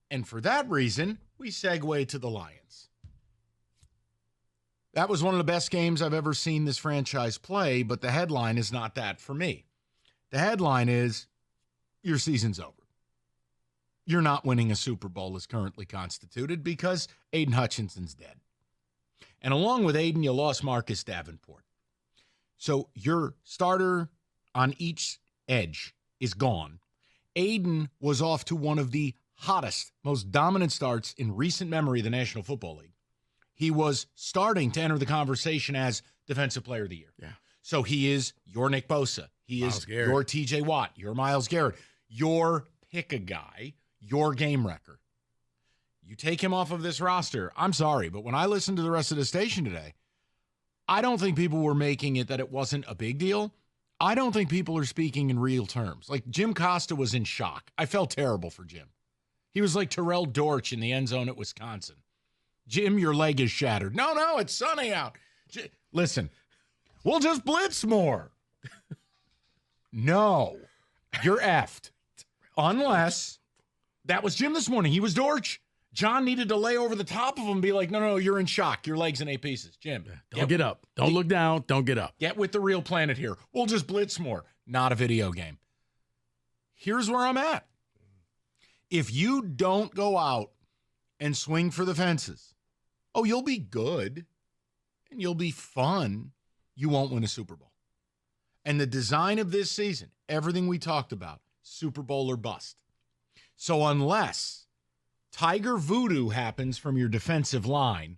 And for that reason, we segue to the Lions. That was one of the best games I've ever seen this franchise play, but the headline is not that for me. The headline is, your season's over. You're not winning a Super Bowl as currently constituted because Aidan Hutchinson's dead. And along with Aidan, you lost Marcus Davenport. So your starter on each edge is gone. Aidan was off to one of the hottest, most dominant starts in recent memory of the National Football League. He was starting to enter the conversation as Defensive Player of the Year. Yeah. So he is your Nick Bosa. He Myles is Garrett. your TJ Watt, your Myles Garrett, your pick a guy, your game wrecker. You take him off of this roster, I'm sorry, but when I listened to the rest of the station today, I don't think people were making it that it wasn't a big deal. I don't think people are speaking in real terms. Like, Jim Costa was in shock. I felt terrible for Jim. He was like Terrell Dortch in the end zone at Wisconsin. Jim, your leg is shattered. No, it's sunny out. Listen, we'll just blitz more. No, you're effed. Unless, that was Jim this morning. He was Dortch. John needed to lay over the top of him and be like, no, you're in shock. Your leg's in 8 pieces. Jim. Don't get up. Don't look down. Don't get up. Get with the real planet here. We'll just blitz more. Not a video game. Here's where I'm at. If you don't go out and swing for the fences, you'll be good and you'll be fun. You won't win a Super Bowl. And the design of this season, everything we talked about, Super Bowl or bust. So unless Tiger Voodoo happens from your defensive line,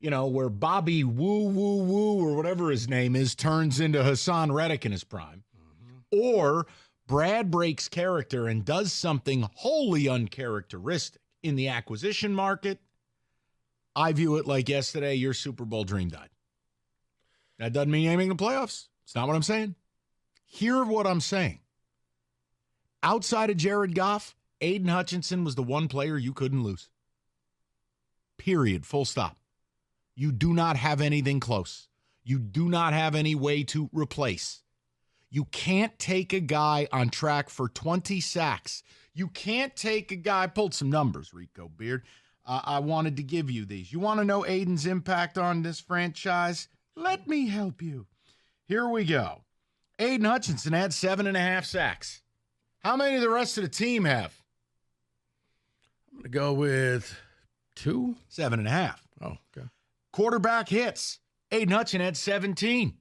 where Bobby Woo Woo Woo or whatever his name is turns into Hassan Reddick in his prime, or Brad breaks character and does something wholly uncharacteristic in the acquisition market, I view it like yesterday, your Super Bowl dream died. That doesn't mean aiming the playoffs. It's not what I'm saying. Hear what I'm saying. Outside of Jared Goff, Aidan Hutchinson was the one player you couldn't lose. Period. Full stop. You do not have anything close. You do not have any way to replace. You can't take a guy on track for 20 sacks. You can't take a guy, I pulled some numbers, Rico Beard. I wanted to give you these. You want to know Aidan's impact on this franchise? Let me help you. Here we go. Aidan Hutchinson had 7.5 sacks. How many of the rest of the team have? I'm going to go with 2. 7.5. Oh, okay. Quarterback hits. Aidan Hutchinson had 17.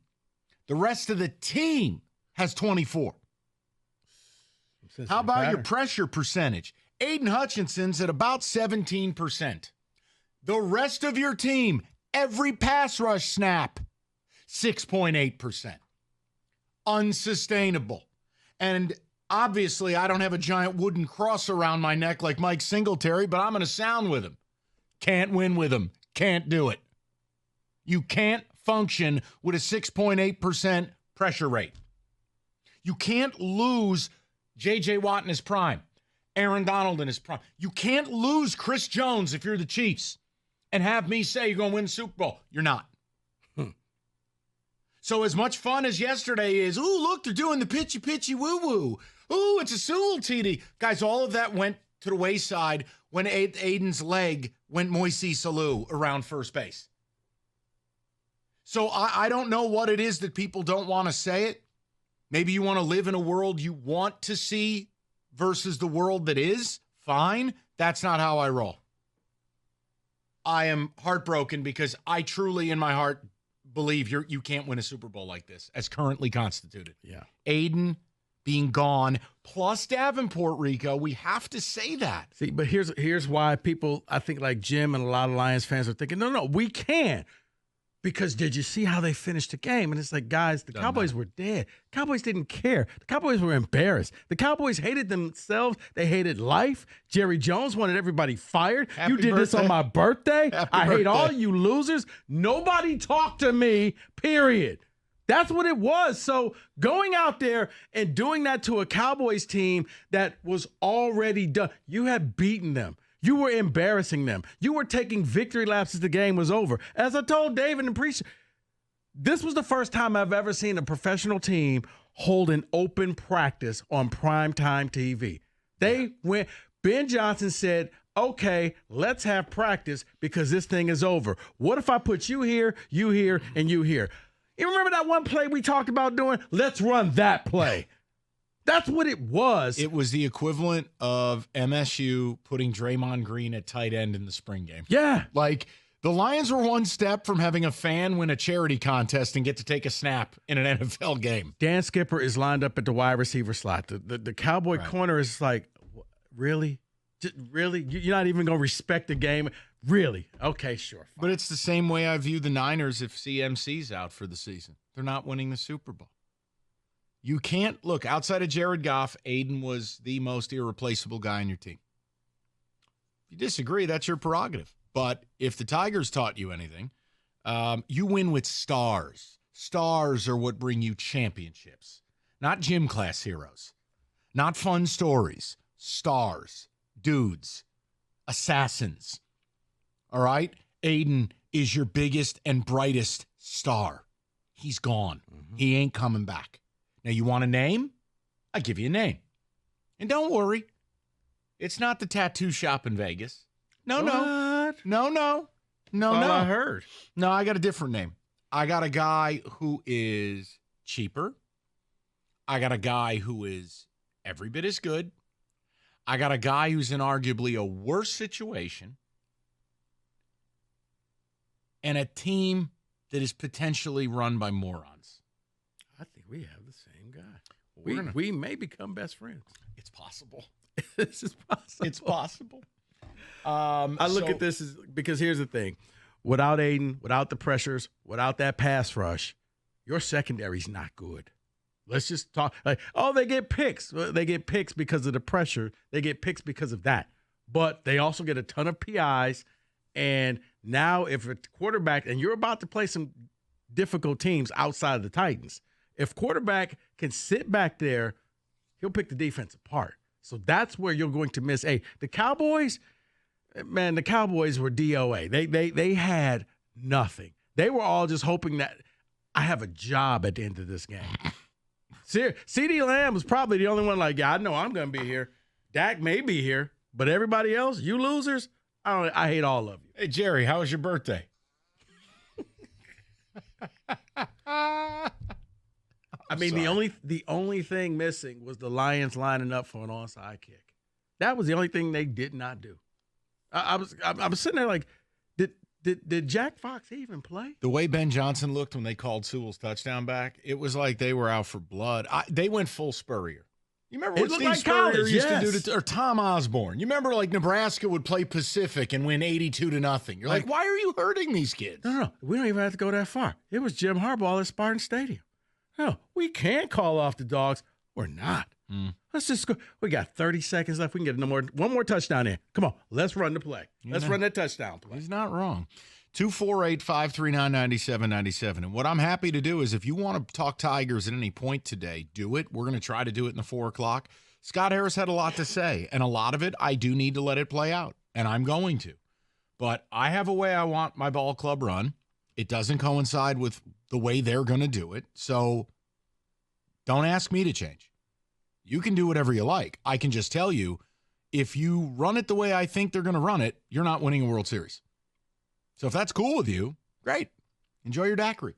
The rest of the team has 24. How about your pressure percentage? Aidan Hutchinson's at about 17%. The rest of your team, every pass rush snap, 6.8%. Unsustainable. And obviously, I don't have a giant wooden cross around my neck like Mike Singletary, but I'm going to sound with him. Can't win with him. Can't do it. You can't function with a 6.8% pressure rate. You can't lose J.J. Watt in his prime, Aaron Donald in his prime. You can't lose Chris Jones if you're the Chiefs and have me say you're going to win the Super Bowl. You're not. So as much fun as yesterday is, ooh, look, they're doing the pitchy woo-woo. Ooh, it's a Sewell TD. Guys, all of that went to the wayside when Aidan's leg went Moisés Salou around first base. So I don't know what it is that people don't want to say it. Maybe you want to live in a world you want to see versus the world that is. Fine. That's not how I roll. I am heartbroken because I truly, in my heart, believe you can't win a Super Bowl like this as currently constituted. Yeah. Aidan being gone, plus Davenport, Rico. We have to say that. See, but here's why people, I think like Jim and a lot of Lions fans are thinking, no, we can. Because did you see how they finished the game? And it's like, guys, the Cowboys were dead. Cowboys didn't care. The Cowboys were embarrassed. The Cowboys hated themselves. They hated life. Jerry Jones wanted everybody fired. Happy you did birthday. this on my birthday. I hate birthday. all you losers. Nobody talked to me, period. That's what it was. So going out there and doing that to a Cowboys team that was already done, you had beaten them. You were embarrassing them. You were taking victory laps as the game was over. As I told David and Preacher, this was the first time I've ever seen a professional team hold an open practice on primetime TV. They went Ben Johnson said, okay, let's have practice because this thing is over. What if I put you here, and you here? You remember that one play we talked about doing? Let's run that play. That's what it was. It was the equivalent of MSU putting Draymond Green at tight end in the spring game. Yeah. Like, the Lions were one step from having a fan win a charity contest and get to take a snap in an NFL game. Dan Skipper is lined up at the wide receiver slot. The Cowboy corner is like, really? Really? You're not even going to respect the game? Really? Okay, sure. Fine. But it's the same way I view the Niners if CMC's out for the season. They're not winning the Super Bowl. You can't look outside of Jared Goff. Aidan was the most irreplaceable guy on your team. If you disagree, that's your prerogative. But if the Tigers taught you anything, you win with stars. Stars are what bring you championships, not gym class heroes, not fun stories. Stars, dudes, assassins. All right? Aidan is your biggest and brightest star. He's gone. Mm-hmm. He ain't coming back. Now, you want a name? I give you a name. And don't worry. It's not the tattoo shop in Vegas. No. I heard. No, I got a different name. I got a guy who is cheaper. I got a guy who is every bit as good. I got a guy who's in arguably a worse situation. And a team that is potentially run by morons. I think we have the same guy. We may become best friends. It's possible. This is possible. It's possible. I look at this because here's the thing. Without Aidan, without the pressures, without that pass rush, your secondary's not good. Let's just talk. Like, oh, they get picks. Well, they get picks because of the pressure. They get picks because of that. But they also get a ton of PIs. And now if a quarterback, and you're about to play some difficult teams outside of the Titans, if quarterback can sit back there, he'll pick the defense apart. So that's where you're going to miss. Hey, the Cowboys, man, the Cowboys were DOA. They had nothing. They were all just hoping that I have a job at the end of this game. CeeDee Lamb was probably the only one like, yeah, I know I'm going to be here. Dak may be here, but everybody else, you losers, I hate all of you. Hey, Jerry, how was your birthday? I mean, the only thing missing was the Lions lining up for an onside kick. That was the only thing they did not do. I was sitting there like, did Jack Fox even play? The way Ben Johnson looked when they called Sewell's touchdown back, it was like they were out for blood. They went full Spurrier. You remember what Steve Spurrier used to do or Tom Osborne? You remember like Nebraska would play Pacific and win 82-0. You're like, why are you hurting these kids? No. We don't even have to go that far. It was Jim Harbaugh at Spartan Stadium. No, we can call off the dogs or not. Let's just go. We got 30 seconds left. We can get one more touchdown in. Come on, let's run the play. Let's run that touchdown play. He's not wrong. 248-539-9797. And what I'm happy to do is if you want to talk Tigers at any point today, do it. We're going to try to do it in the 4 o'clock. Scott Harris had a lot to say, and a lot of it I do need to let it play out, and I'm going to. But I have a way I want my ball club run. It doesn't coincide with the way they're going to do it. So don't ask me to change. You can do whatever you like. I can just tell you, if you run it the way I think they're going to run it, you're not winning a World Series. So if that's cool with you, great. Enjoy your daiquiri.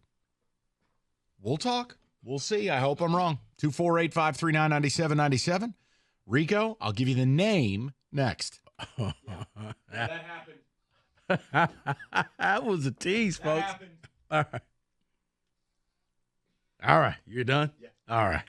We'll talk. We'll see. I hope I'm wrong. 248-539-9797. Rico, I'll give you the name next. That happened. That was a tease, folks. Happened. All right. You're done? Yeah. All right.